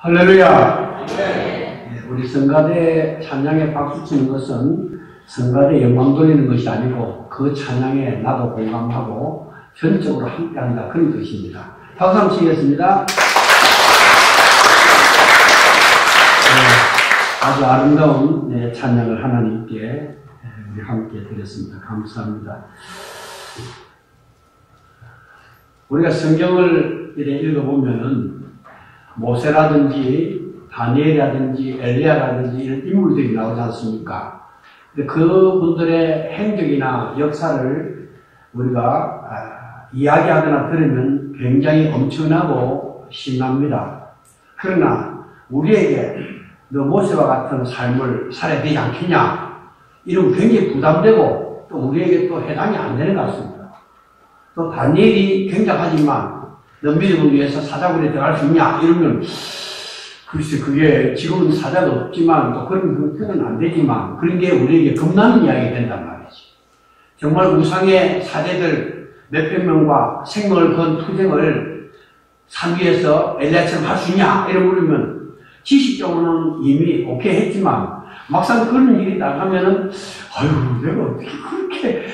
할렐루야! 우리 성가대 찬양에 박수 치는 것은 성가대 영광 돌리는 것이 아니고 그 찬양에 나도 공감하고 전적으로 함께한다 그런 뜻입니다. 박수 한번 치겠습니다. 아주 아름다운 찬양을 하나님께 우리 함께 드렸습니다. 감사합니다. 우리가 성경을 읽어보면은 모세라든지 다니엘이라든지 엘리야라든지 이런 인물들이 나오지 않습니까? 근데 그분들의 행적이나 역사를 우리가 이야기하거나 들으면 굉장히 엄청나고 신납니다. 그러나 우리에게 너 모세와 같은 삶을 살아야 되지 않겠냐? 이러면 굉장히 부담되고 또 우리에게 또 해당이 안 되는 것 같습니다. 또 다니엘이 굉장하지만 너 믿음을 위해서 사자굴에 들어갈 수 있냐? 이러면 글쎄 그게 지금은 사자가 없지만 또 그런 형태는 안 되지만 그런 게 우리에게 겁나는 이야기가 된단 말이지. 정말 우상의 사제들 몇백 명과 생명을 건 투쟁을 산 위에서 엘리야처럼 할 수 있냐? 이러고 그러면 지식적으로는 이미 오케이 했지만 막상 그런 일이 나가면은 아유 내가 어떻게 그렇게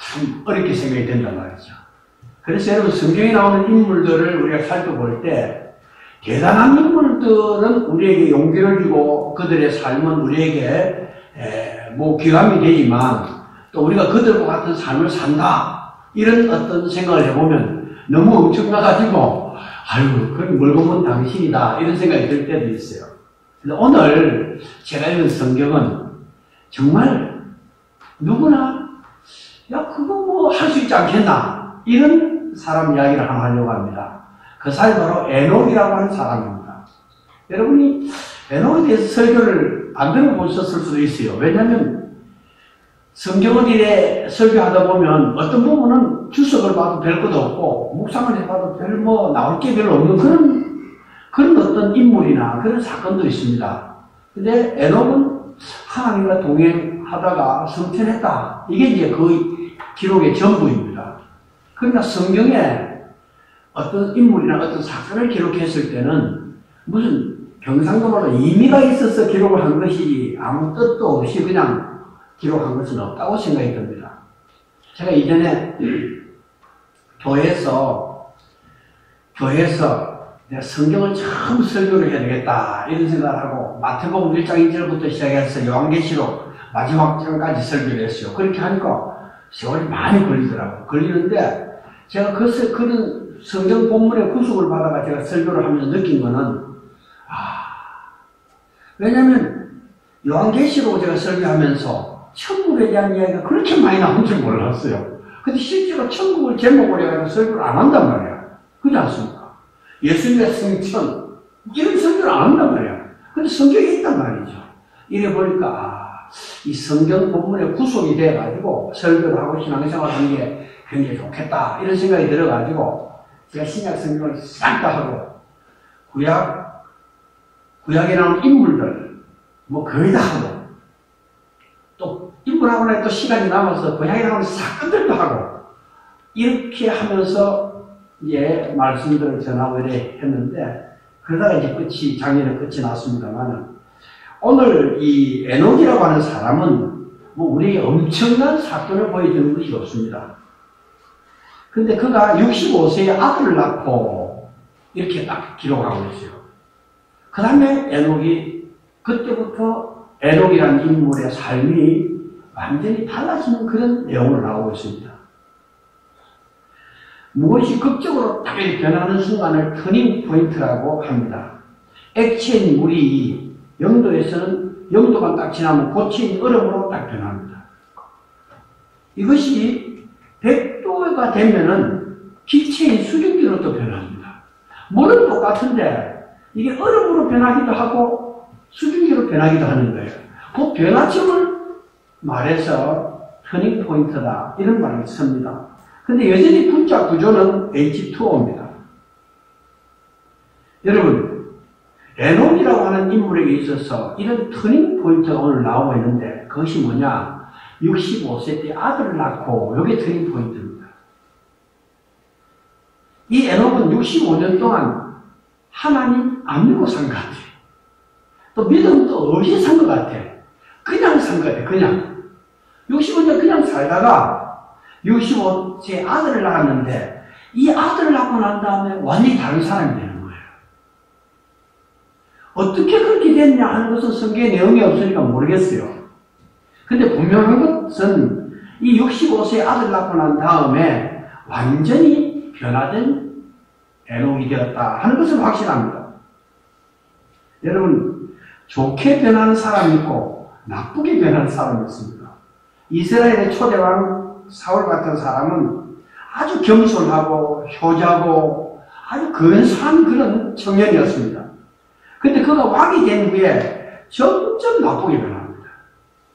참 어렵게 생각이 된단 말이죠. 그래서 여러분 성경에 나오는 인물들을 우리가 살펴볼 때 대단한 인물들은 우리에게 용기를 주고 그들의 삶은 우리에게 귀감이 되지만 또 우리가 그들과 같은 삶을 산다 이런 어떤 생각을 해보면 너무 엄청나가지고 아유 그건 뭘 보면 당신이다 이런 생각이 들 때도 있어요. 근데 오늘 제가 읽은 성경은 정말 누구나 야 그거 뭐 할 수 있지 않겠나 이런 사람 이야기를 하나 하려고 합니다. 그 사람이 바로 에녹이라고 하는 사람입니다. 여러분이 에녹에 대해서 설교를 안 들어보셨을 수도 있어요. 왜냐하면 성경을 이래 설교하다 보면 어떤 부분은 주석을 봐도 별 것도 없고 묵상을 해봐도 별 나올 게 별로 없는 그런 어떤 인물이나 그런 사건도 있습니다. 근데 에녹은 하나님과 동행하다가 성천했다. 이게 이제 그 기록의 전부입니다. 그러나 성경에 어떤 인물이나 어떤 사건을 기록했을 때는 무슨 경상도말로 의미가 있어서 기록을 한 것이지 아무 뜻도 없이 그냥 기록한 것은 없다고 생각이 듭니다. 제가 이전에 교회에서 내가 성경을 처음 설교를 해야 되겠다 이런 생각을 하고 마태복음 1장 1절부터 시작해서 요한계시록 마지막 장까지 설교를 했어요. 그렇게 하니까 세월이 많이 걸리는데 제가 그런 성경 본문의 구속을 받아가 제가 설교를 하면서 느낀 거는 왜냐하면 요한계시록 제가 설교하면서 천국에 대한 이야기가 그렇게 많이 나온 줄 몰랐어요. 근데 실제로 천국을 제목으로 해가지고 설교를 안 한단 말이야. 그렇지 않습니까? 예수님의 성천 이런 설교를 안 한단 말이야. 근데 성경에 있단 말이죠. 이래 보니까 이 성경 본문에 구속이 돼가지고 설교를 하고 신앙생활을 하는 게 굉장히 좋겠다 이런 생각이 들어가지고 제가 신약 성경을 싹 다 하고 구약에 나오는 인물들 거의 다 하고 또 인물하고 나서 또 시간이 남아서 구약에 나오는 사건들도 하고 이렇게 하면서 이제 말씀들을 전하고 이래 했는데 그러다가 이제 작년에 끝이 났습니다만 오늘 이 에녹이라고 하는 사람은 우리에게 엄청난 사건을 보여주는 것이 없습니다. 근데 그가 65세에 아들을 낳고 이렇게 딱 기록하고 있어요. 그 다음에 에녹이 그때부터 에녹이라는 인물의 삶이 완전히 달라지는 그런 내용을 나오고 있습니다. 무엇이 극적으로 딱 변하는 순간을 터닝 포인트라고 합니다. 액체인 물이 영도에서는 영도만 딱 지나면 고체인 얼음으로 딱 변합니다. 이것이 100도가 되면은 기체인 수증기로 또 변합니다. 물은 똑같은데 이게 얼음으로 변하기도 하고 수증기로 변하기도 하는 거예요. 그 변화점을 말해서 터닝 포인트다 이런 말을 씁니다. 근데 여전히 분자 구조는 H2O입니다. 여러분 에녹이라고 하는 인물에게 있어서 이런 터닝 포인트가 오늘 나오고 있는데 그것이 뭐냐? 65세 때 아들을 낳고 이게 터닝 포인트입니다. 이 에녹은 65년 동안 하나님 안 믿고 산 것 같아. 또 믿음도 없이 산 것 같아. 그냥 산 것 같아, 그냥. 65년 그냥 살다가 65세 아들을 낳았는데 이 아들을 낳고 난 다음에 완전히 다른 사람이 되는 거예요. 어떻게 그렇게 됐냐 하는 것은 성경에 내용이 없으니까 모르겠어요. 근데 분명한 것은 이 65세 아들 낳고 난 다음에 완전히 변화된 에녹이 되었다 하는 것은 확실합니다. 여러분, 좋게 변하는 사람이 있고 나쁘게 변하는 사람이 있습니다. 이스라엘의 초대왕 사울 같은 사람은 아주 겸손하고 효자고 아주 근사한 그런 청년이었습니다. 근데 그가 왕이 된 후에 점점 나쁘게 변합니다.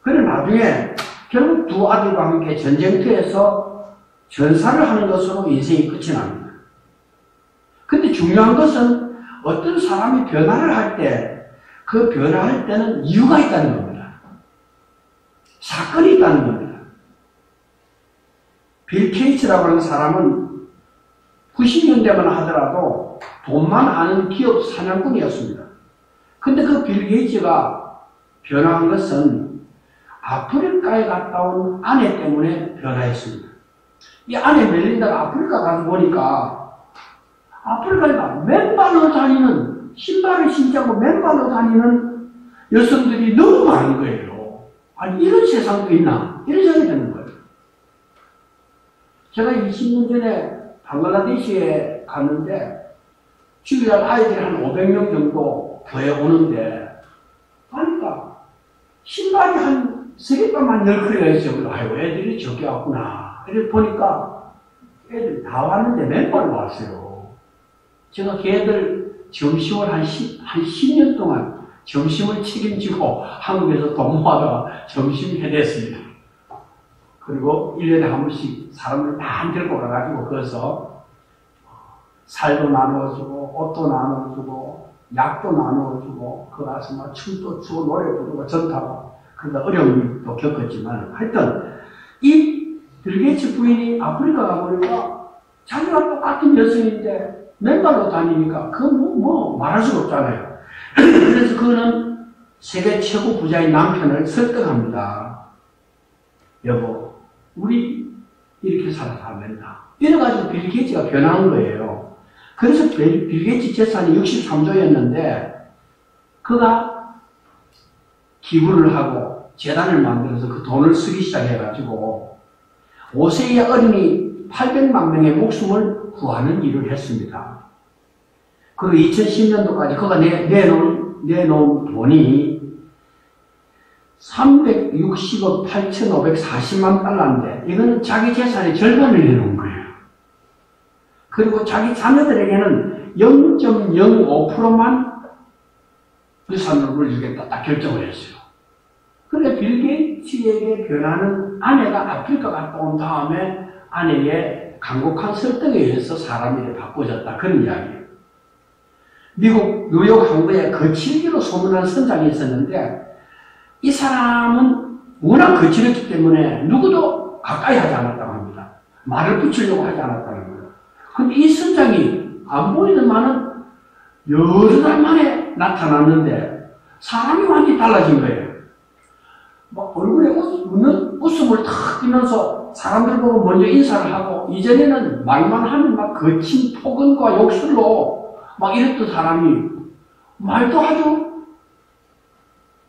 그래 나중에 결국 두 아들과 함께 전쟁터에서 전사를 하는 것으로 인생이 끝이 납니다. 근데 중요한 것은 어떤 사람이 변화를 할 때 그 변화할 때는 이유가 있다는 겁니다. 사건이 있다는 겁니다. 빌 게이츠라고 하는 사람은 90년대만 하더라도 돈만 아는 기업 사냥꾼이었습니다. 근데 그 빌 게이츠가 변화한 것은 아프리카에 갔다 온 아내 때문에 변화했습니다. 이 아내 멜린다가 아프리카 가서 보니까 아프리카에 맨발로 다니는 신발을 신자고 맨발로 다니는 여성들이 너무 많은 거예요. 아니 이런 세상도 있나? 이런 생각이 드는 거예요. 제가 20년 전에 방글라데시에 갔는데 주일날 아이들이 한 500명 정도 교회 오는데 보니까 신발이 한 3개만 널크리가 있어요. 아이고 애들이 적게 왔구나. 이렇게 보니까 애들 다 왔는데 맨발로 왔어요. 제가 걔들 점심을 한 10년 동안 점심을 책임지고 한국에서 돈 모아다가 점심 해냈습니다. 그리고 1년에 한 번씩 사람들 다 데리고 가가지고 거기서 살도 나누어주고 옷도 나누어주고 약도 나누어주고 그 가서 막 춤도 추고 노래 부르고 전타고 그러다 어려움도 겪었지만 하여튼 이 빌 게이츠 부인이 아프리카 가보니까 자기가 똑같은 여성인데 맨발로 다니니까 그건 뭐 말할 수가 없잖아요. 그래서 그는 세계 최고 부자인 남편을 설득합니다. 여보, 우리 이렇게 살아서 안 된다. 이래가지고 빌 게이츠가 변한 거예요. 그래서 빌 게이츠 재산이 63조였는데 그가 기부를 하고 재단을 만들어서 그 돈을 쓰기 시작해가지고 5세의 어린이 800만 명의 목숨을 구하는 일을 했습니다. 그리고 2010년도까지 그가 내놓은 돈이 360억 8,540만 달러인데 이거는 자기 재산의 절반을 내놓은 거예요. 그리고 자기 자녀들에게는 0.05%만 유산을 물려주겠다 딱 결정을 했어요. 그런데 빌 게이츠에게 변하는 아내가 아프리카 갔다 온 다음에 아내의 간곡한 설득에 의해서 사람이 바꿔졌다. 그런 이야기예요. 미국 뉴욕 항구에 거칠기로 소문난 선장이 있었는데 이 사람은 워낙 거칠었기 때문에 누구도 가까이 하지 않았다고 합니다. 말을 붙이려고 하지 않았다는 거예요. 근데 이 선장이 안 보이더만은 여러 달 만에 나타났는데 사람이 완전히 달라진 거예요. 막 얼굴에 웃음을 탁 띄면서 사람들 보고 먼저 인사를 하고 이전에는 말만 하면 막 거친 폭언과 욕설로 막 이랬던 사람이 말도 아주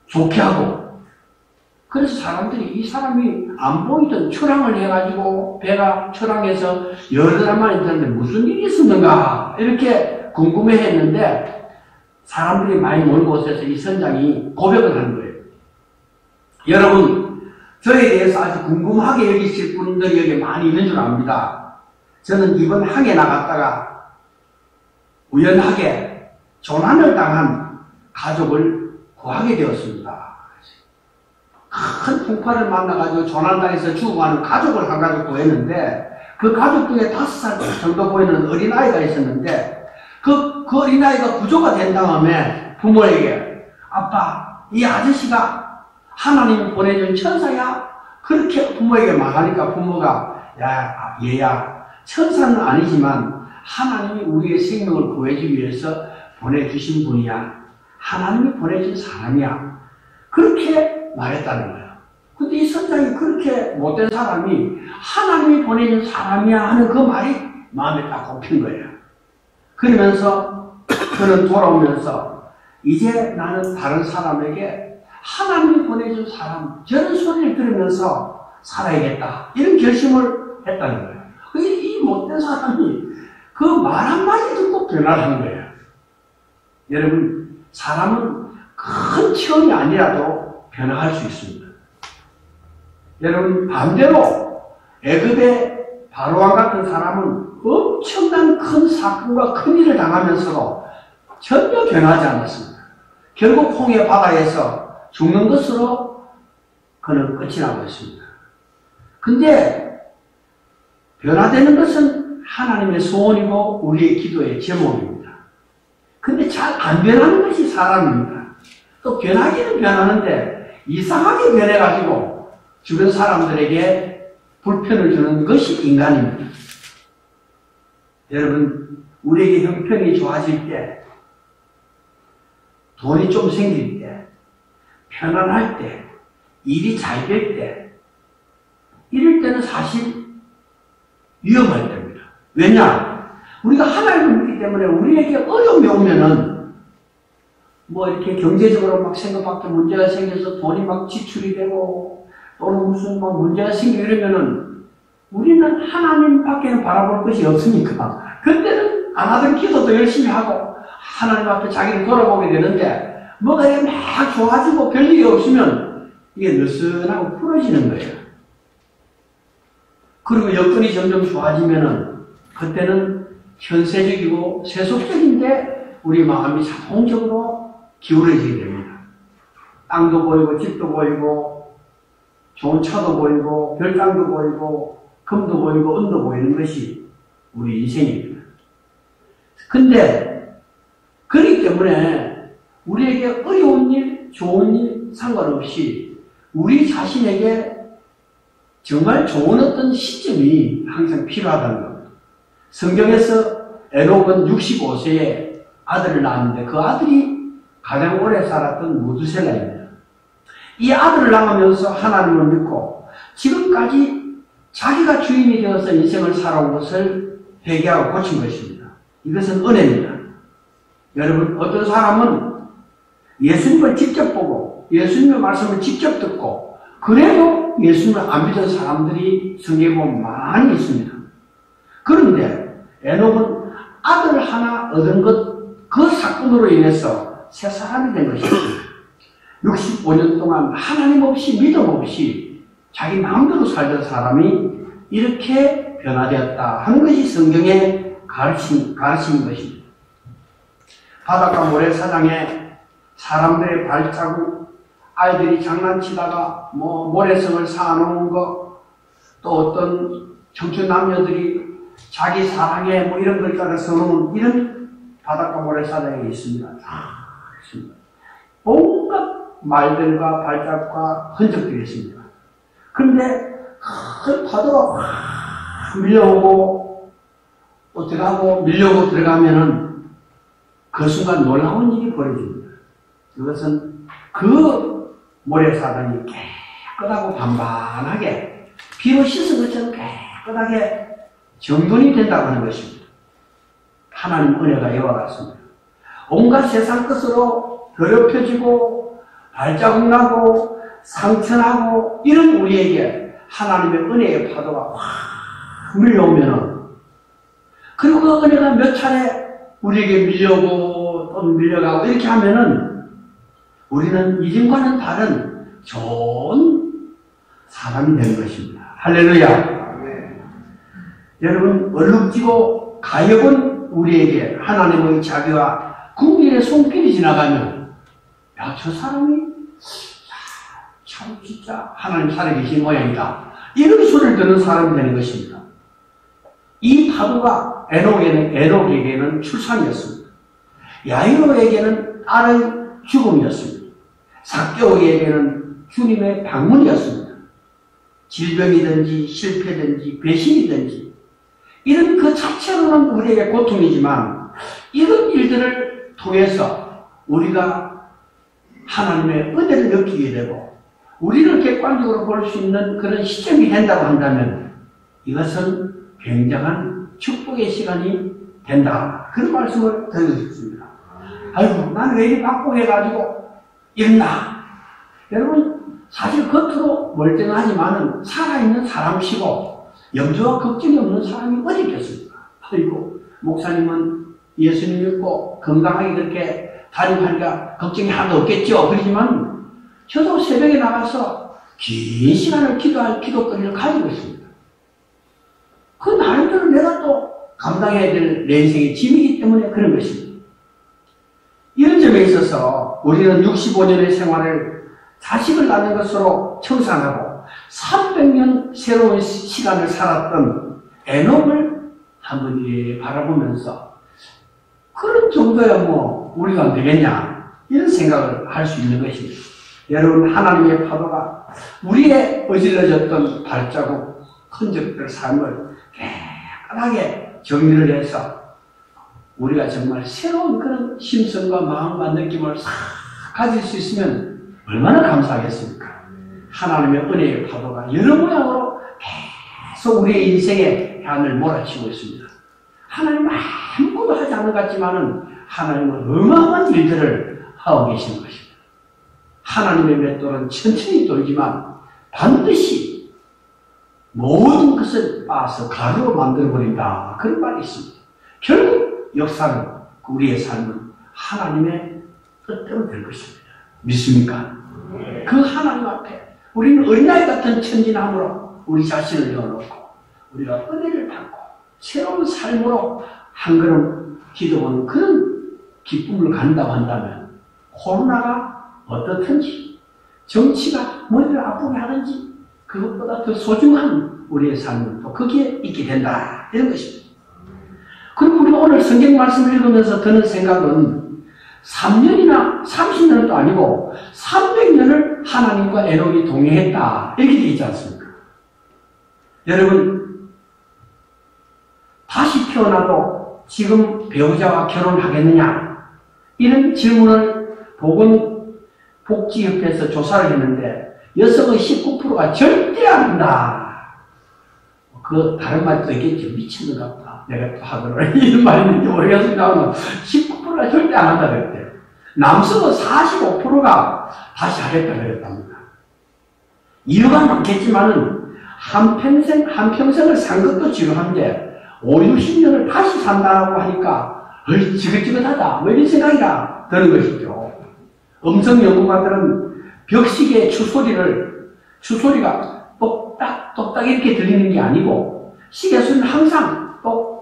좋게 하고 그래서 사람들이 이 사람이 안 보이던 출항을 해가지고 배가 출항해서 여러 달 만에 있었는데 무슨 일이 있었는가 이렇게 궁금해했는데 사람들이 많이 모인 곳에서 이 선장이 고백을 하는 거예요. 여러분, 저에 대해서 아주 궁금하게 여기실 분들이 여기 많이 있는 줄 압니다. 저는 이번 항해 나갔다가 우연하게 조난을 당한 가족을 구하게 되었습니다. 큰 풍파를 만나가지고 조난당해서 죽어가는 가족을 한 가족 구했는데 그 가족 중에 5살 정도 보이는 어린아이가 있었는데 그 어린아이가 구조가 된 다음에 부모에게 아빠, 이 아저씨가 하나님이 보내준 천사야? 그렇게 부모에게 말하니까 부모가 야, 얘야, 천사는 아니지만 하나님이 우리의 생명을 구해주기 위해서 보내주신 분이야. 하나님이 보내준 사람이야. 그렇게 말했다는 거예요. 근데 이 선장이 그렇게 못된 사람이 하나님이 보내준 사람이야 하는 그 말이 마음에 딱 꼽힌 거예요. 그러면서 그는 돌아오면서 이제 나는 다른 사람에게 하나님이 보내준 사람, 저런 소리를 들으면서 살아야겠다. 이런 결심을 했다는 거예요. 이 못된 사람이 그 말 한마디 듣고 변화한 거예요. 여러분, 사람은 큰 체험이 아니라도 변화할 수 있습니다. 여러분, 반대로 애굽의 바로왕 같은 사람은 엄청난 큰 사건과 큰 일을 당하면서도 전혀 변하지 않았습니다. 결국 홍해 바다에서 죽는 것으로 그는 끝이 나고 있습니다. 근데 변화되는 것은 하나님의 소원이고 우리의 기도의 제목입니다. 근데 잘 안 변하는 것이 사람입니다. 또 변하기는 변하는데 이상하게 변해가지고 주변 사람들에게 불편을 주는 것이 인간입니다. 여러분, 우리에게 형편이 좋아질 때, 돈이 좀 생길 때, 편안할 때, 일이 잘 될 때, 이럴 때는 사실 위험할 때입니다. 왜냐? 우리가 하나님을 믿기 때문에 우리에게 어려움이 오면은 뭐 이렇게 경제적으로 막 생각밖에 문제가 생겨서 돈이 막 지출이 되고 또는 무슨 뭐 문제가 생기고 이러면은 우리는 하나님 밖에는 바라볼 것이 없으니까 그때는 안 하던 기도도 열심히 하고 하나님 앞에 자기를 돌아보게 되는데 뭐가 이렇게 막 좋아지고 별일이 없으면 이게 느슨하고 풀어지는 거예요. 그리고 여건이 점점 좋아지면은 그때는 현세적이고 세속적인데 우리 마음이 자동적으로 기울어지게 됩니다. 땅도 보이고 집도 보이고 좋은 차도 보이고 별땅도 보이고 금도 보이고 은도 보이는 것이 우리 인생입니다. 근데 그렇기 때문에 우리에게 어려운 일, 좋은 일 상관없이 우리 자신에게 정말 좋은 어떤 시점이 항상 필요하다는 겁니다. 성경에서 에녹은 65세에 아들을 낳았는데 그 아들이 가장 오래 살았던 무두셀라입니다. 이 아들을 낳으면서 하나님을 믿고 지금까지 자기가 주인이 되어서 인생을 살아온 것을 회개하고 고친 것입니다. 이것은 은혜입니다. 여러분, 어떤 사람은 예수님을 직접 보고 예수님의 말씀을 직접 듣고 그래도 예수님을 안 믿은 사람들이 성경에 보면 많이 있습니다. 그런데 에녹은 아들 하나 얻은 그 사건으로 인해서 새 사람이 된 것입니다. 65년 동안 하나님 없이 믿음 없이 자기 마음대로 살던 사람이 이렇게 변화되었다 하는 것이 성경의 가르치는 것입니다. 바닷가 모래사장에 사람들의 발자국, 아이들이 장난치다가 모래성을 쌓아놓은 거, 또 어떤 청춘 남녀들이 자기 사랑에 이런 글자를 써놓은 이런 바닷가 모래사장에 있습니다. 있습니다. 온갖 말들과 발자국과 흔적들이 있습니다. 그런데 큰 파도가 확 밀려오고 또 들어가고 밀려오고 들어가면은 그 순간 놀라운 일이 벌어집니다. 그것은 그 모래사장이 깨끗하고 반반하게 비로 씻은 것처럼 깨끗하게 정돈이 된다고 하는 것입니다. 하나님 은혜가 이와 같습니다. 온갖 세상 것으로 더럽혀지고 발자국 나고 상처나고 이런 우리에게 하나님의 은혜의 파도가 확 밀려오면은 그리고 그 은혜가 몇 차례 우리에게 밀려오고 또 밀려가고 이렇게 하면은 우리는 이전과는 다른 좋은 사람이 되는 것입니다. 할렐루야. 여러분, 얼룩지고 가엾은 우리에게 하나님의 자비와 국민의 손길이 지나가면 야, 저 사람이 참 진짜 하나님 살아계신 모양이다. 이런 소리를 듣는 사람이 되는 것입니다. 이 파도가 에녹에게는 출산이었습니다. 야이로에게는 딸의 죽음이었습니다. 삭개오에게는 주님의 방문이었습니다. 질병이든지 실패든지 배신이든지 이런 그 자체로는 우리에게 고통이지만 이런 일들을 통해서 우리가 하나님의 은혜를 느끼게 되고 우리를 객관적으로 볼 수 있는 그런 시점이 된다고 한다면 이것은 굉장한 축복의 시간이 된다. 그런 말씀을 드리고 싶습니다. 아이고, 나는 왜 이렇게 바꾸해가지고 이랬나? 여러분, 사실 겉으로 멀쩡하지만은 살아있는 사람이시고 염려와 걱정이 없는 사람이 어디 있겠습니까? 아이고, 목사님은 예수님 믿고 건강하게 그렇게 다니니까 걱정이 하나도 없겠죠. 그렇지만 저도 새벽에 나가서 긴 시간을 기도할 기도거리를 가지고 있습니다. 그 나름대로 내가 또 감당해야 될 내 인생의 짐이기 때문에 그런 것입니다. 이런 점에 있어서 우리는 65년의 생활을 자식을 낳는 것으로 청산하고 300년 새로운 시간을 살았던 에녹을 한번 바라보면서 그런 정도야 뭐 우리가 안 되겠냐 이런 생각을 할 수 있는 것입니다. 여러분, 하나님의 파도가 우리의 어질러졌던 발자국, 흔적들 삶을 깨끗하게 정리를 해서 우리가 정말 새로운 그런 심성과 마음과 느낌을 싹 가질 수 있으면 얼마나 감사하겠습니까? 하나님의 은혜의 파도가 여러 모양으로 계속 우리의 인생의 해안을 몰아치고 있습니다. 하나님은 아무것도 하지 않는 것 같지만은 하나님은 어마어마한 일들을 하고 계시는 것입니다. 하나님의 맷돌은 천천히 돌지만 반드시 모든 것을 빻아서 가루로 만들어버린다. 그런 말이 있습니다. 결국 역사는, 우리의 삶은 하나님의 뜻대로 될 것입니다. 믿습니까? 그 하나님 앞에 우리는 어린아이 같은 천진함으로 우리 자신을 열어놓고 우리가 은혜를 받고 새로운 삶으로 한 걸음 기도하는 그런 기쁨을 갖는다고 한다면 코로나가 어떻든지 정치가 머리를 아프게 하든지 그것보다 더 소중한 우리의 삶은 또 거기에 있게 된다. 이런 것입니다. 그리고 우리가 오늘 성경 말씀을 읽으면서 드는 생각은 3년이나 30년도 아니고 300년을 하나님과 에녹이 동행했다. 이렇게 되어 있지 않습니까? 여러분, 다시 태어나도 지금 배우자와 결혼하겠느냐? 이런 질문을 보건복지협회에서 조사를 했는데 여성의 19%가 절대 안 한다. 그 다른 말도 있겠죠. 미친놈 같다. 내가 또 하더라. 이런 말이 있는지 모르겠습니다만 19%가 절대 안 한다 그랬대요. 남성은 45%가 다시 하겠다 그랬답니다. 이유가 많겠지만은 한평생을 산 것도 지루한데 5, 60년을 다시 산다고 하니까 지긋지긋하다. 뭐 이런 생각이라 드는 것이죠. 음성 연구가들은 벽시계의 추소리가 똑딱 이렇게 들리는 게 아니고 시계 소리는 항상 똑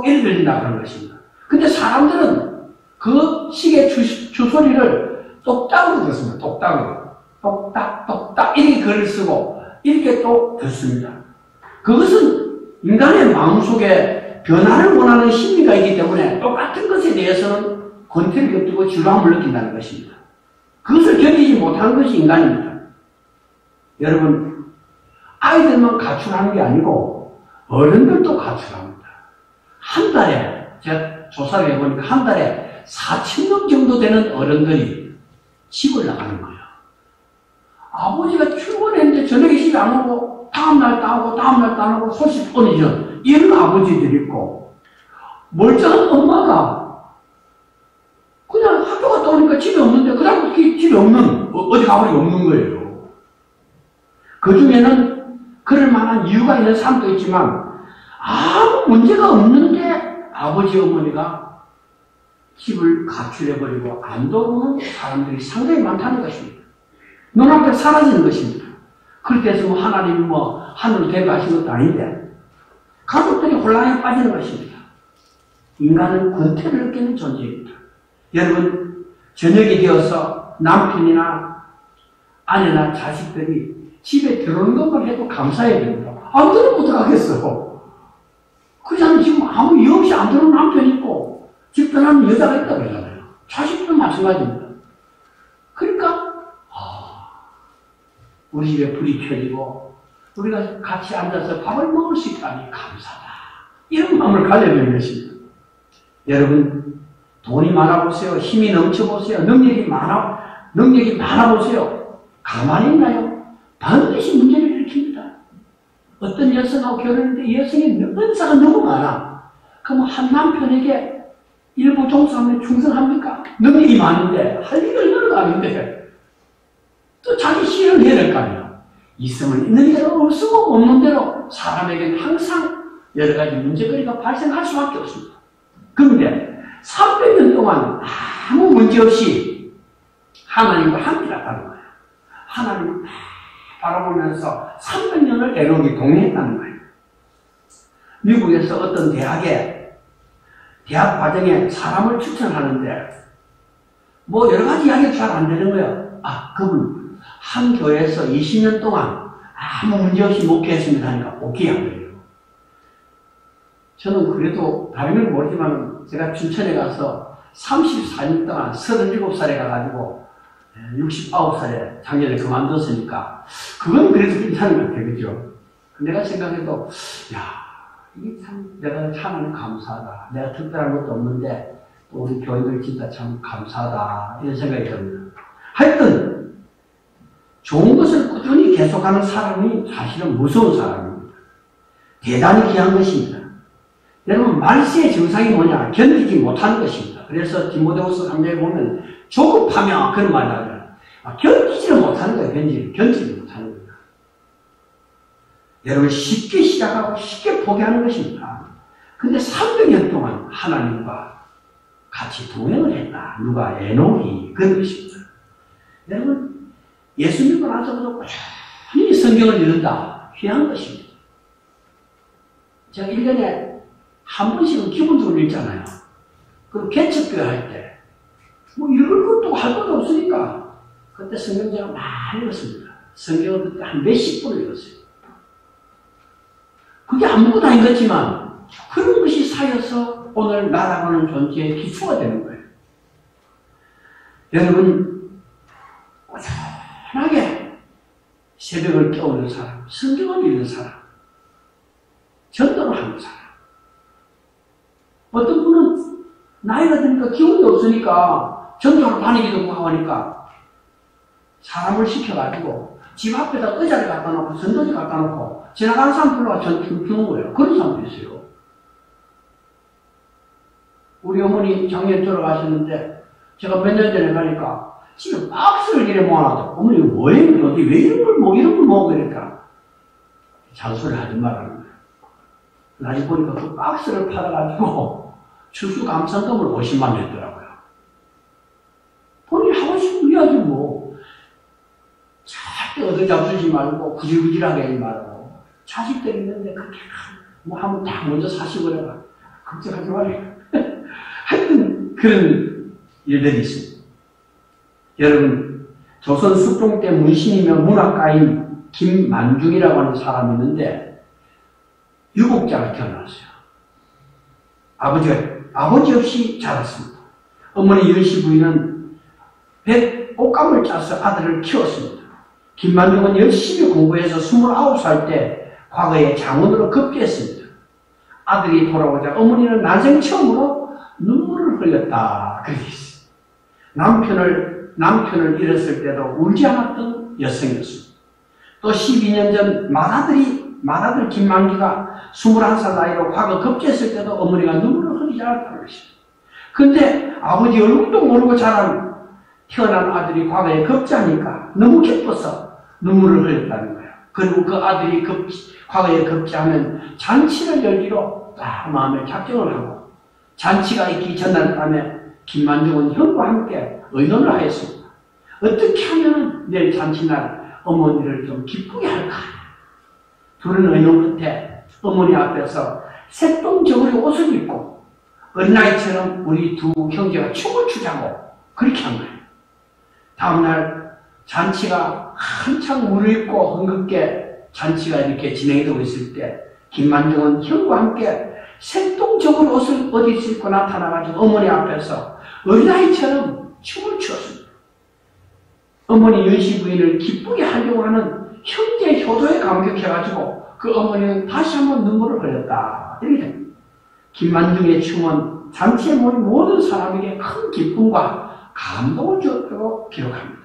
이렇게 들린다고 하는 것입니다. 근데 사람들은 그 시계 추소리를 똑딱으로 듣습니다. 똑딱 이렇게 글을 쓰고 이렇게 또 듣습니다. 그것은 인간의 마음속에 변화를 원하는 심리가 있기 때문에 똑같은 것에 대해서는 권태를 느끼고 지루함을 느낀다는 것입니다. 그것을 견디지 못하는 것이 인간입니다. 여러분, 아이들만 가출하는 게 아니고 어른들도 가출합니다. 한 달에, 제가 조사를 해보니까 한 달에 4,000명 정도 되는 어른들이 집을 나가는 거예요. 아버지가 출근했는데 저녁에 집에 안 오고 다음날 안 오고 소식 끊이죠. 이런 아버지들이 있고 멀쩡한 엄마가 그냥 학교 갔다 오니까 집에 없는데 그 다음 집에 없는, 어디 가버리기 없는 거예요. 그 중에는 그럴 만한 이유가 있는 사람도 있지만 아무 문제가 없는데 아버지 어머니가 집을 가출해버리고 안 돌아오는 사람들이 상당히 많다는 것입니다. 눈앞에 사라지는 것입니다. 그렇게 해서 하나님이 하늘로 데려가신 것도 아닌데 가족들이 혼란에 빠지는 것입니다. 인간은 권태를 느끼는 존재입니다. 여러분, 저녁이 되어서 남편이나 아내나 자식들이 집에 들어오는 것만 해도 감사해야 됩니다. 안 들어오면 어떡하겠어. 그냥 지금 아무 이유 없이 안 들어오는 남편이 있고 집 떠나는 여자가 있다고 그러잖아요. 자식도 마찬가지입니다. 그러니까 우리 집에 불이 켜지고 우리가 같이 앉아서 밥을 먹을 수 있다니 감사하다. 이런 마음을 가져야 되는 것입니다. 여러분, 돈이 많아 보세요. 힘이 넘쳐 보세요. 능력이 많아 보세요. 가만히 있나요? 반드시 문제를 일으킵니다. 어떤 여성하고 결혼했는데 이 여성의 은사가 너무 많아. 그럼 한 남편에게 일부 종사하면 충성합니까? 능력이 많은데 할 일이 얼마나 많은데 또 자기 실현을 해야 될 거 아니에요. 있으면 있는 대로 없으면 없는 대로 사람에게는 항상 여러 가지 문제거리가 발생할 수밖에 없습니다. 그런데 300년 동안 아무 문제 없이 하나님과 함께 갔다는 거예요. 하나님을 바라보면서 300년을 에녹이 동행했다는 거예요. 미국에서 어떤 대학 과정에 사람을 추천하는데 뭐 여러 가지 이야기가 잘 안 되는 거예요. 그분 한 교회에서 20년 동안 아무 문제 없이 목회했습니다 하니까 오케이 한 거예요. 저는 그래도 다른 건 모르지만 제가 춘천에 가서 34년 동안 37살에 가가지고 69살에 작년에 그만뒀으니까 그건 그래도 괜찮은 것 같아요. 그죠? 내가 생각해도 이게 참 내가 참 감사하다. 내가 특별한 것도 없는데 또 우리 교인들 진짜 참 감사하다 이런 생각이 듭니다. 하여튼 좋은 것을 꾸준히 계속하는 사람이 사실은 무서운 사람입니다. 대단히 귀한 것입니다. 여러분 말세의 증상이 뭐냐? 견디지 못하는 것입니다. 그래서 디모데후서 3장에 보면 조급하며 그런 말을 하잖아요. 견디지를 못하는 거예요. 견디지 못하는 거예요. 여러분 쉽게 시작하고 쉽게 포기하는 것입니다. 근데 300년 동안 하나님과 같이 동행을 했다. 누가? 에녹이. 그런 것입니다. 여러분 예수 믿고 나서도 꾸준히 성경을 읽는다. 귀한 것입니다. 제가 1년에 한 번씩은 기본적으로 읽잖아요. 그리고 개척교회 할 때, 읽을 것도 할 것도 없으니까, 그때 성경 제가 많이 읽었습니다. 성경을 그때 한 몇십 분을 읽었어요. 그게 아무것도 아닌 것지만, 그런 것이 쌓여서 오늘 나라가는 존재의 기초가 되는 거예요. 여러분, 꾸준하게 새벽을 깨우는 사람, 성경을 읽는 사람, 전도를 하는 사람, 어떤 분은 나이가 드니까 기운이 없으니까 전도를 다니기도 하고 하니까 사람을 시켜가지고 집 앞에다 의자를 갖다 놓고 전도지 갖다 놓고 지나가는 사람 불러가 춤추는 거예요. 그런 사람도 있어요. 우리 어머니 작년에 돌아가셨는데 제가 몇 년 전에 가니까 집에 박스를 이래 모아놨다고. 어머니 이거 뭐예요? 어디 왜 이런 걸 모으고 그러니까 잔소리 하지 말라는 거예요. 나중에 보니까 그 박스를 팔아가지고 추수감사금을 50만 냈더라고요. 본인이 하고 싶은 이야기 절대 얻어잡수지 말고 구질구질하게 하지 말고 자식들 있는데 그렇게 하면 딱 먼저 사시고 그래라. 걱정하지 말아요. 하여튼 그런 일들이 있습니다. 여러분 조선 숙종 때 문신이며 문학가인 김만중이라고 하는 사람이 있는데 유복자가 태어났어요. 아버지 없이 자랐습니다. 어머니 윤씨 부인은 옷감을 짜서 아들을 키웠습니다. 김만중은 열심히 공부해서 29살 때 과거에 장원으로 급제했습니다. 아들이 돌아오자 어머니는 난생 처음으로 눈물을 흘렸다. 그렇게 했어요. 남편을 잃었을 때도 울지 않았던 여성이었습니다. 또 12년 전 맏아들 김만기가 21살 나이로 과거 급제했을 때도 어머니가 눈물을 흘리지 않았다는 것입니다. 근데 아버지 얼굴도 모르고 자란 태어난 아들이 과거에 급제하니까 너무 기뻐서 눈물을 흘렸다는 거예요. 그리고 그 아들이 과거에 급제하면 잔치를 열기로 딱 마음에 작정을 하고 잔치가 있기 전날 밤에 김만중은 형과 함께 의논을 하였습니다. 어떻게 하면 내일 잔치날 어머니를 좀 기쁘게 할까? 둘은 의논 끝에 어머니 앞에서 색동저고리 옷을 입고 어린아이처럼 우리 두 형제가 춤을 추자고 그렇게 한 거예요. 다음날 잔치가 한창 무르익고 흥겹게 잔치가 이렇게 진행되고 있을 때 김만중은 형과 함께 색동저고리 옷을 어디서 입고 나타나가지고 어머니 앞에서 어린아이처럼 춤을 추었습니다. 어머니 윤씨 부인을 기쁘게 하려고 하는 형제의 효도에 감격해가지고 그 어머니는 다시 한번 눈물을 흘렸다. 이렇게 됩니다. 김만중의 춤은 잔치에 모인 모든 사람에게 큰 기쁨과 감동을 주었다고 기록합니다.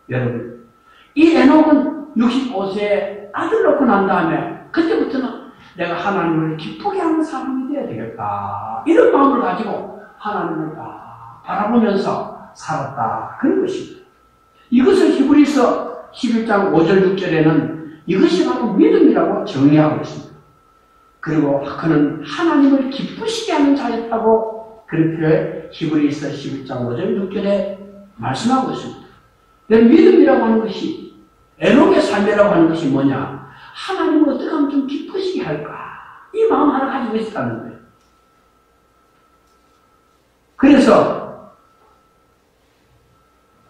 여러분, 이 에녹은 65세에 아들 낳고 난 다음에 그때부터는 내가 하나님을 기쁘게 하는 사람이 되어야 되겠다. 이런 마음을 가지고 하나님을 바라보면서 살았다. 그런 것입니다. 이것을 히브리서 11장 5절 6절에는 이것이 바로 믿음이라고 정의하고 있습니다. 그리고 그는 하나님을 기쁘시게 하는 자였다고 그렇게 히브리서 11장 5절 6절에 말씀하고 있습니다. 믿음이라고 하는 것이, 에녹의 삶이라고 하는 것이 뭐냐? 하나님을 어떻게 하면 좀 기쁘시게 할까? 이 마음 하나 가지고 있었다는 거예요. 그래서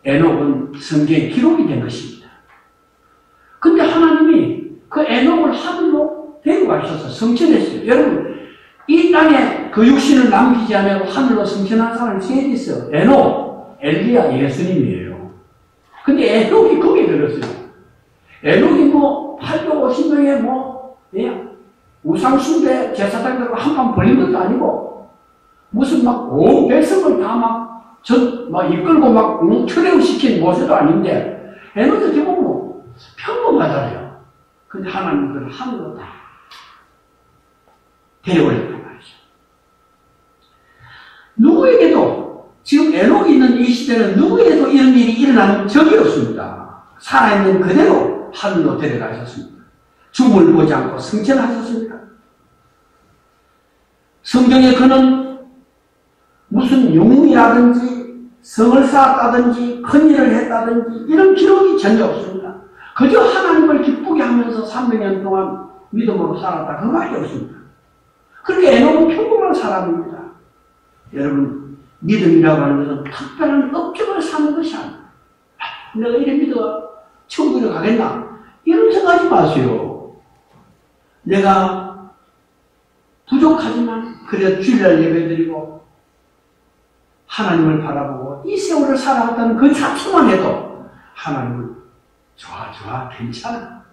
에녹은 성경에 기록이 된 것입니다. 근데 하나님이 그 에녹을 하늘로 데리고 가셔서 성천했어요. 여러분, 이 땅에 그 육신을 남기지 않고 하늘로 성천한 사람이 세 있어요. 에녹, 엘리야, 예수님이에요. 근데 에녹이 거기에 들었어요. 에녹이 850명의 우상숭배 제사장들과 한판 벌린 것도 아니고, 무슨 온 백성을 다 이끌고 출애굽시킨 모세도 아닌데, 에녹도 지금 평범하잖아요. 근데 하나님들은 하늘로 다 데려올렸단 말이죠. 누구에게도, 지금 에녹이 있는 이 시대는 누구에게도 이런 일이 일어나는 적이 없습니다. 살아있는 그대로 하늘로 데려가셨습니다. 죽음을 보지 않고 승천하셨습니다. 성경에 그는 무슨 영웅이라든지 성을 쌓았다든지 큰 일을 했다든지 이런 기록이 전혀 없습니다. 그저 하나님을 기쁘게 하면서 300년 동안 믿음으로 살았다. 그거밖에 없습니다. 그렇게 에녹은 평범한 사람입니다. 여러분, 믿음이라고 하는 것은 특별한 업적을 사는 것이 아닙니다. 내가 이래 믿어 천국에 가겠나? 이런 생각하지 마세요. 내가 부족하지만 그래도 주일날 예배드리고 하나님을 바라보고 이 세월을 살아왔다는 그 자체만 해도 하나님을 좋아 괜찮아.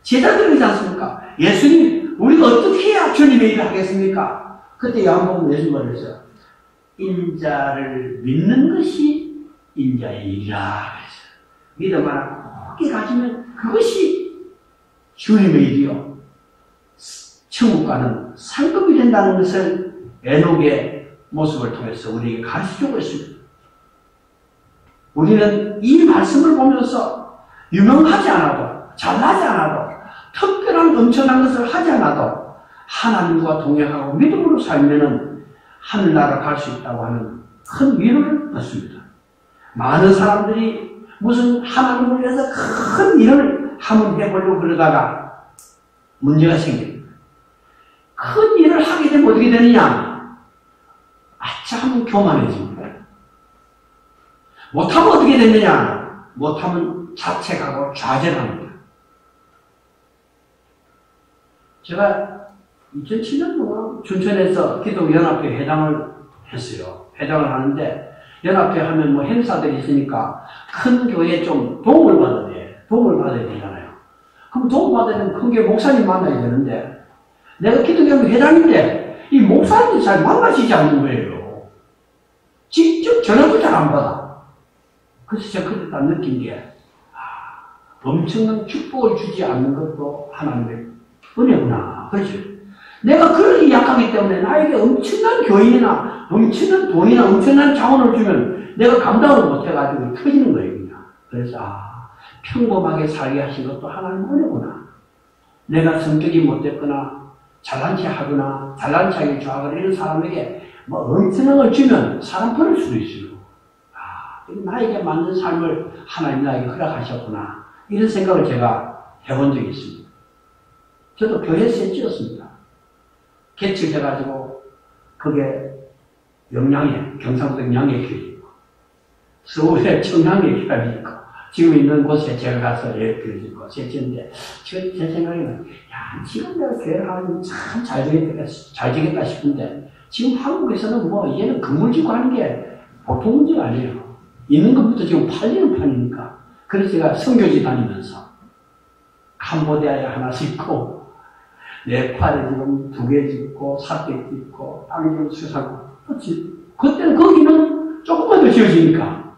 제자들이지 않습니까? 예수님, 우리가 어떻게 해야 주님의 일을 하겠습니까? 그때 요한복음 예수님 말했어요. 인자를 믿는 것이 인자의 일이라 그랬어요. 믿음 하나 굳게 가지면 그것이 주님의 일이요. 천국 가는 상급이 된다는 것을 에녹의 모습을 통해서 우리에게 가르쳐주고 있습니다. 우리는 이 말씀을 보면서 유명하지 않아도, 잘나지 않아도, 특별한 엄청난 것을 하지 않아도 하나님과 동행하고 믿음으로 살면은 하늘나라 갈 수 있다고 하는 큰 위로를 얻습니다. 많은 사람들이 무슨 하나님을 위해서 큰 일을 한번 해보려고 그러다가 문제가 생깁니다. 큰 일을 하게 되면 어떻게 되느냐? 아차하면 교만해집니다. 못하면 어떻게 되느냐? 못하면 자책하고 좌절합니다. 제가 2007년도에 춘천에서 기독연합회 회장을 했어요. 회장을 하는데 연합회 하면 행사들이 있으니까 큰 교회에 좀 도움을 받아야 되잖아요. 그럼 도움 받으려면 큰 교회 목사님 만나야 되는데 내가 기독연합회 회장인데 이 목사님이 잘 만나시지 않는 거예요. 직접 전화도 잘 안 받아. 그래서 제가 그때 딱 느낀 게 엄청난 축복을 주지 않는 것도 하나님의 은혜구나. 그렇죠? 내가 그렇게 약하기 때문에 나에게 엄청난 교인이나 엄청난 돈이나 엄청난 자원을 주면 내가 감당을 못해가지고 터지는 거예요. 그냥. 그래서 평범하게 살게 하신 것도 하나님 은혜구나. 내가 성격이 못됐거나 잘난 체 하거나 잘난 체하기 좋아하거나 이런 사람에게 엄청난 걸 주면 사람 버릴 수도 있어요. 나에게 맞는 삶을 하나님 나에게 허락하셨구나. 이런 생각을 제가 해본 적이 있습니다. 저도 교회에서 찍었습니다. 개척해가지고 그게 영양에, 경상도 영양에 교회 있고 서울에 청량에 교회 있고 지금 있는 곳에 제가 가서 교회 있고 셋째인데 지금 제 생각에는 지금 내가 교회를 하면 참 잘 되겠다 싶은데 지금 한국에서는 얘는 건물 짓고 하는 게 보통 문제가 아니에요. 있는 것부터 지금 팔리는 판이니까. 그래서 제가 선교지 다니면서 캄보디아에 하나 짓고 네팔에 지금 2개 짓고 4개 짓고 안경 수사고 그렇지. 그때는 거기는 조금만 더 지어지니까.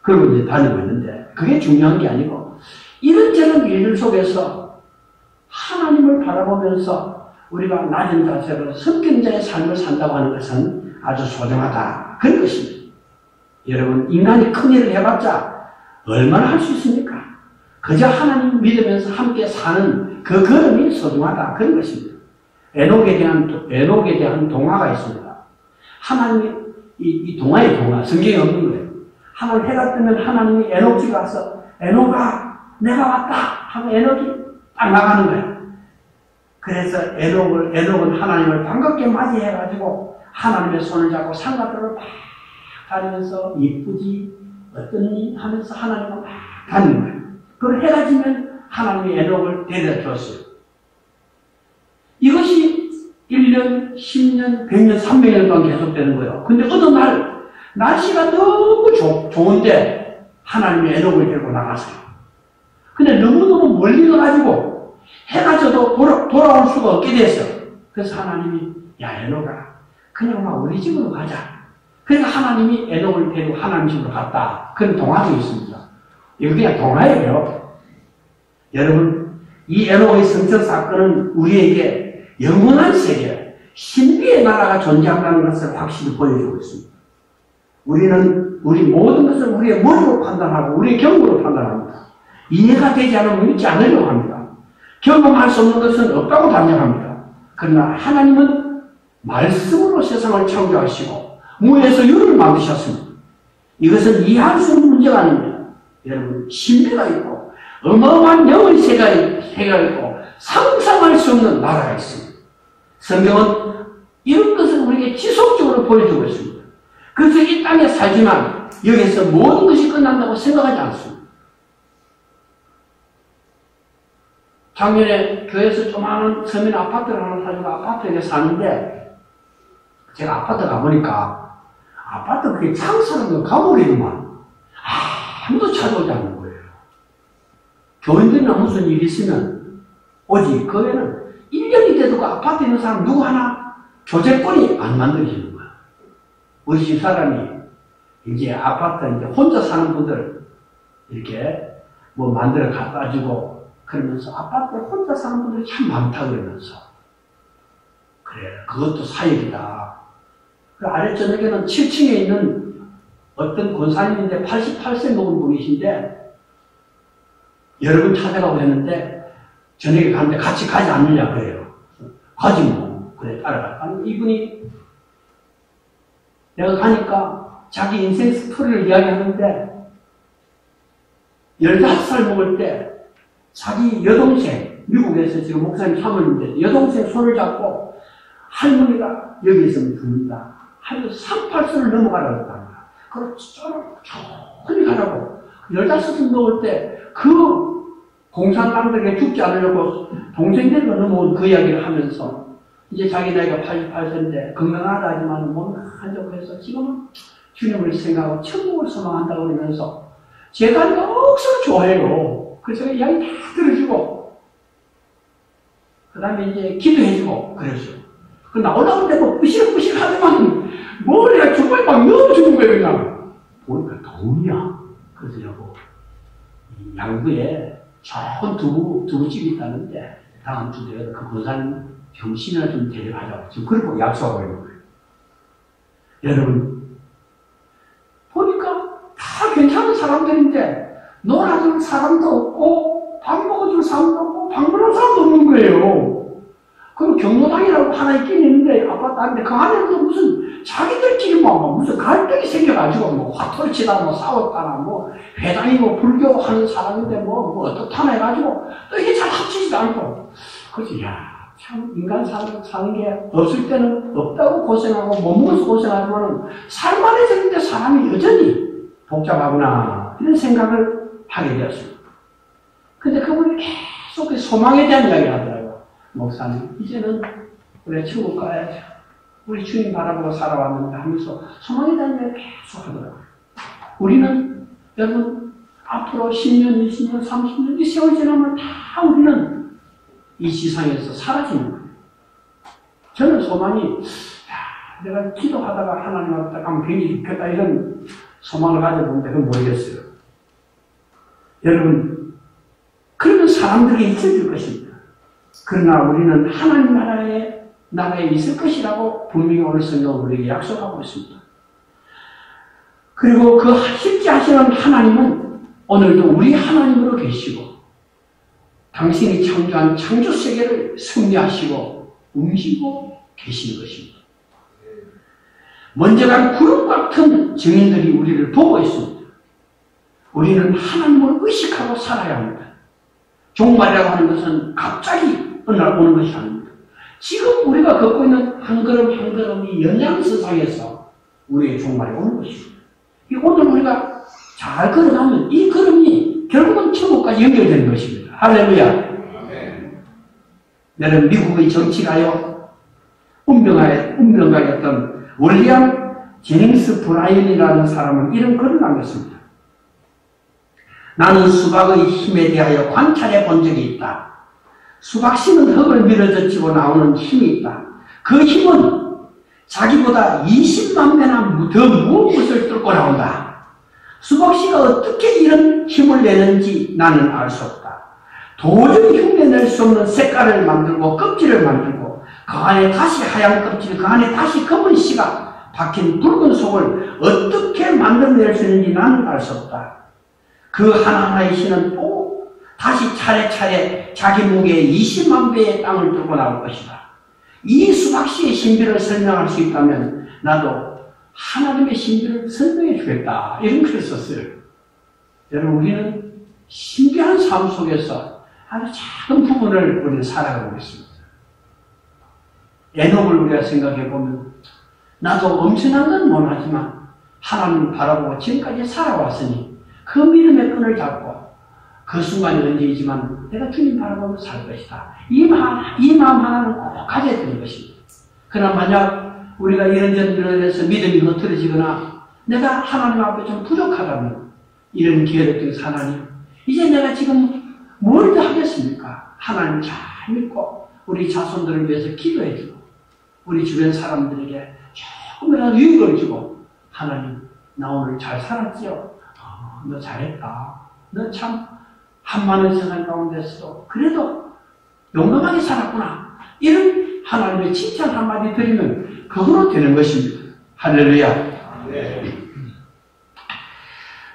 그러고 이제 다니고 있는데, 그게 중요한 게 아니고, 이런저런 일들 속에서 하나님을 바라보면서 우리가 낮은 자세로 성경자의 삶을 산다고 하는 것은 아주 소중하다. 그런 것입니다. 여러분, 인간이 큰 일을 해봤자 얼마나 할 수 있습니까? 그저 하나님 믿으면서 함께 사는 그 걸음이 소중하다. 그런 것입니다. 에녹에 대한 동화가 있습니다. 하나님이, 이 동화의 동화, 성경에 없는 거예요. 하나님 해가 뜨면 하나님이 에녹 집에 와서, 에녹아, 내가 왔다! 하고 에녹이 딱 나가는 거예요. 그래서 에녹은 하나님을 반갑게 맞이해가지고 하나님의 손을 잡고 산가들을 막 다니면서 이쁘지, 어떠니? 하면서 하나님과 막 다니는 거예요. 그걸 해가 지면 하나님이 에녹을 데려다 줬어요. 이것이 1년, 10년, 100년, 300년 동안 계속되는 거예요. 근데 어느 날, 날씨가 너무 좋은데 하나님이 에녹을 데리고 나갔어요. 근데 너무너무 멀리 가가지고 해가 져도 돌아올 수가 없게 됐어요. 그래서 하나님이, 야, 에녹아, 그냥 막 우리 집으로 가자. 그러니까 하나님이 에녹을 데리고 하나님 집으로 갔다. 그런 동화도 있습니다. 이거 그냥 동화예요. 여러분, 이 에녹의 성천 사건은 우리에게 영원한 세계, 신비의 나라가 존재한다는 것을 확실히 보여주고 있습니다. 우리는 우리 모든 것을 우리의 머리로 판단하고 우리의 경험으로 판단합니다. 이해가 되지 않으면 믿지 않으려고 합니다. 경험할 수 없는 것은 없다고 단정합니다. 그러나 하나님은 말씀으로 세상을 창조하시고 무에서 유를 만드셨습니다. 이것은 이해할 수 없는 문제가 아닙니다. 여러분, 신비가 있고 어마어마한 영의 세계가 있고 상상할 수 없는 나라가 있습니다. 성경은 이런 것을 우리에게 지속적으로 보여주고 있습니다. 그래서 이 땅에 살지만 여기서 모든 것이 끝난다고 생각하지 않습니다. 작년에 교회에서 조그마한 서민 아파트를 하나 사주고 아파트에 사는데 제가 아파트 가보니까 아파트 그게 창사는 감옥이구만. 아무도 찾아오지 않는 거예요. 교인들이나 무슨 일이 있으면 오지. 그외에는 1년이 돼도 그 아파트에 있는 사람 누구 하나 교제권이 안 만들어지는 거야. 우리 집사람이 이제 아파트 이제 혼자 사는 분들 이렇게 뭐 만들어 갖다 주고 그러면서 아파트에 혼자 사는 분들이 참 많다 그러면서 그래, 그것도 사역이다. 그 아래저녁에는 7층에 있는 어떤 권사님인데 88세 먹은 분이신데 여러 분 찾아가고 했는데 저녁에 가는데 같이 가지 않느냐 그래요. 가지 뭐. 그래, 따라가. 아니, 이분이 내가 가니까 자기 인생 스토리를 이야기하는데 15살 먹을 때 자기 여동생, 미국에서 지금 목사님 사모님인데 여동생 손을 잡고 할머니가 여기 있으면 죽는다. 하면서 38선을 넘어가라고 했단 말이야. 그걸 천천히 가라고. 15살 넘을 때 그 공산당들에게 죽지 않으려고 동생들과 넘어온 그 이야기를 하면서 이제 자기 나이가 88세인데 건강하다 하지만 몸이 한적해서 지금은 주님을 생각하고 천국을 소망한다고 그러면서 제가 억수로 좋아해요. 그래서 제가 이야기 다 들어주고 그 다음에 이제 기도해주고 그랬어요. 그 나오려고 뭐 뿌시럭뿌시럭 하더만 머리가 정말 막 넣어주는 거예요. 그냥 보니까 더우냐. 그래서 여보 이 양구에 좋은 두부집이 있다는데 다음 주에 그 권사님 점심이나 좀 데려가자고 지금 그러고 약속하고 있는 거예요. 여러분 보니까 다 괜찮은 사람들인데 놀아줄 사람도 없고 밥 먹어줄 사람도 없고 방문할 사람도 없는 거예요. 그리고 경로당이라고 하나 있긴 있는데 아파트 안에 그 안에서 무슨 자기들끼리 뭐 무슨 갈등이 생겨가지고 뭐 화투를 치다 뭐 싸웠다나 뭐 회장이 뭐 불교하는 사람인데 뭐 어떻다나 해가지고 또 이게 잘 합치지도 않고 그래서 야 참 인간 사는 게 없을 때는 없다고 고생하고 못 먹어서 고생하지만 살만해졌는데 사람이 여전히 복잡하구나 이런 생각을 하게 되었습니다. 근데 그분이 계속 그 소망에 대한 이야기를 하더라고요. 목사님 이제는 우리 천국 가야죠. 우리 주님 바라보고 살아왔는데 하면서 소망에 대한 이야기를 계속 하더라고요. 우리는 여러분 앞으로 10년, 20년, 30년 이 세월 지나면 다 우리는 이 지상에서 사라지는 거예요. 저는 소망이 내가 기도하다가 하나님 앞에 가면 괜히 좋겠다 이런 소망을 가져보는데 그건 모르겠어요. 여러분, 그러면 사람들에게 잊혀질 것입니다. 그러나 우리는 하나님 나라에 있을 것이라고 분명히 오늘 성경은 우리에게 약속하고 있습니다. 그리고 그 실제 하시는 하나님은 오늘도 우리 하나님으로 계시고 당신이 창조한 창조 세계를 섭리하시고 움직이고 계시는 것입니다. 먼저 간 구름 같은 증인들이 우리를 보고 있습니다. 우리는 하나님을 의식하고 살아야 합니다. 종말이라고 하는 것은 갑자기 어느 날 오는 것이 아닙니다. 지금 우리가 걷고 있는 한 걸음 한 걸음이 연장선상에서 우리의 종말이 오는 것입니다. 오늘 우리가 잘 걸어가면 이 걸음이 결국은 천국까지 연결되는 것입니다. 할렐루야. 여러분, 미국의 정치가요, 운명가였던 윌리엄 제닝스 브라이언이라는 사람은 이런 글을 남겼습니다. 나는 수박의 힘에 대하여 관찰해 본 적이 있다. 수박씨는 흙을 밀어젖히고 나오는 힘이 있다. 그 힘은 자기보다 20만 배나 더 무거운 것을 뚫고 나온다. 수박씨가 어떻게 이런 힘을 내는지 나는 알 수 없다. 도저히 흉내낼 수 없는 색깔을 만들고 껍질을 만들고 그 안에 다시 하얀 껍질, 그 안에 다시 검은 씨가 박힌 붉은 속을 어떻게 만들어낼 수 있는지 나는 알 수 없다. 그 하나하나의 씨는 또 다시 차례차례 자기 무게의 20만 배의 땅을 뚫고 나올 것이다. 이 수박씨의 신비를 설명할 수 있다면 나도 하나님의 신비를 설명해 주겠다. 이런 글을 썼어요. 여러분, 우리는 신비한 삶 속에서 아주 작은 부분을 우리는 살아가고 있습니다. 에녹을 우리가 생각해 보면 나도 엄청난 건 못하지만 하나님을 바라보고 지금까지 살아왔으니 그 믿음의 끈을 잡고 그 순간이 언제이지만 내가 주님 바라보며 살 것이다. 이 마음 하나는 꼭 가져야 되는 것입니다. 그러나 만약 우리가 이런저런 일에서 믿음이 흐트러지거나 내가 하나님 앞에 좀 부족하다면 이런 기회를 통해서 하나님, 이제 내가 지금 뭘 더 하겠습니까? 하나님 잘 믿고 우리 자손들을 위해서 기도해주고 우리 주변 사람들에게 조금이라도 유익을 주고 하나님, 나 오늘 잘 살았지요? 너 잘했다. 너 참 한많은 세상 가운데서도 그래도 용감하게 살았구나. 이런 하나님의 칭찬 한마디 드리면 그거로 되는 것입니다. 할렐루야. 네.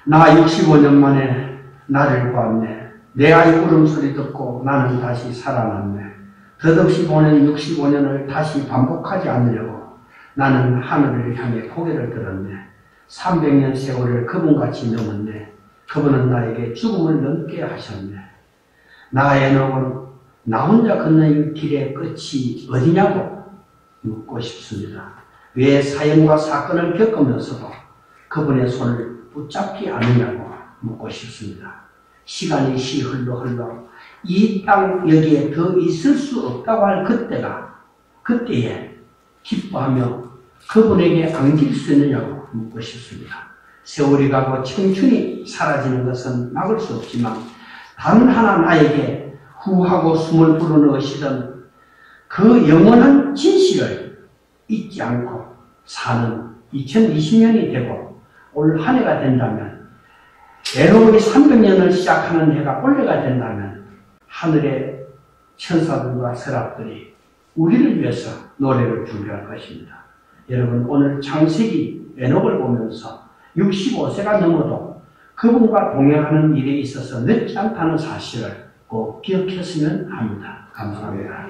나 65년 만에 나를 보았네. 내 아이 울음소리 듣고 나는 다시 살아났네. 덧없이 보낸 65년을 다시 반복하지 않으려고 나는 하늘을 향해 고개를 들었네. 300년 세월을 그분같이 넘었네. 그분은 나에게 죽음을 넘게 하셨네. 나 에녹은 나 혼자 걷는 길의 끝이 어디냐고 묻고 싶습니다. 왜 사연과 사건을 겪으면서도 그분의 손을 붙잡지 않느냐고 묻고 싶습니다. 시간이 흘러 이 땅 여기에 더 있을 수 없다고 할 그때에 기뻐하며 그분에게 안길 수 있느냐고 묻고 싶습니다. 세월이 가고 청춘이 사라지는 것은 막을 수 없지만 단 하나 나에게 후하고 숨을 불어넣으시던 그 영원한 진실을 잊지 않고 사는 2020년이 되고 올 한 해가 된다면, 에녹의 300년을 시작하는 해가 올해가 된다면 하늘의 천사들과 서랍들이 우리를 위해서 노래를 준비할 것입니다. 여러분, 오늘 창세기 에녹을 보면서 65세가 넘어도 그분과 동행하는 일에 있어서 늦지 않다는 사실을 꼭 기억했으면 합니다. 감사합니다.